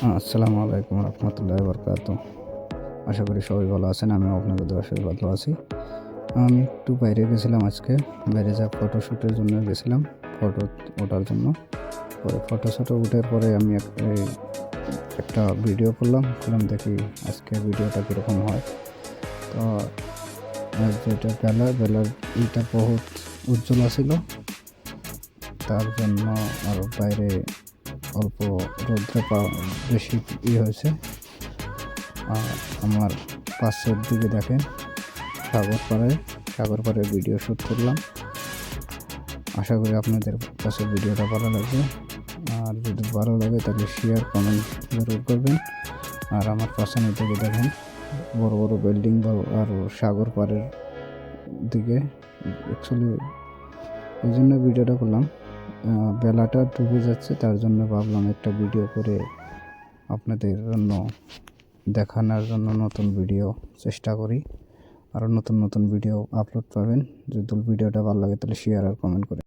আসসালামু আলাইকুম রহমতুল্লাহি বরকাতুহ। আশা করি সবাই ভালো আছেন। আমিও আপনাদের দোয়ায় ভালো আছি। আমি একটু বাইরে গেছিলাম আজকে। বাইরে যা ফটোশ্যুটের জন্য গেছিলাম, ফটো ওঠার জন্য। পরে ফটো উঠার পরে আমি একটা ভিডিও করলাম দেখি আজকে ভিডিওটা কীরকম হয়। তো যেটা বেলার এইটা বহুত উজ্জ্বল ছিল, তার জন্য আর বাইরে অল্প রৌদ্র বেশি হয়েছে। আর আমার পাশের দিকে দেখেন সাগর পাড়ে ভিডিও শ্যুট করলাম। আশা করি আপনাদের কাছে ভিডিওটা ভালো লাগবে। আর যদি ভালো লাগে তাহলে শেয়ার কমেন্ট জরুর করবেন। আর আমার পাশের দিকে দেখেন বড় বড় বিল্ডিং আর সাগর পাড়ের দিকে। অ্যাকচুয়ালি এই জন্য ভিডিওটা করলাম, বেলাটা ডুবে যাচ্ছে, তার জন্য ভাবলাম একটা ভিডিও করে আপনাদের জন্য দেখানোর জন্য নতুন ভিডিও চেষ্টা করি। আরও নতুন ভিডিও আপলোড পাবেন। যদি ভিডিওটা ভালো লাগে তাহলে শেয়ার আর কমেন্ট করে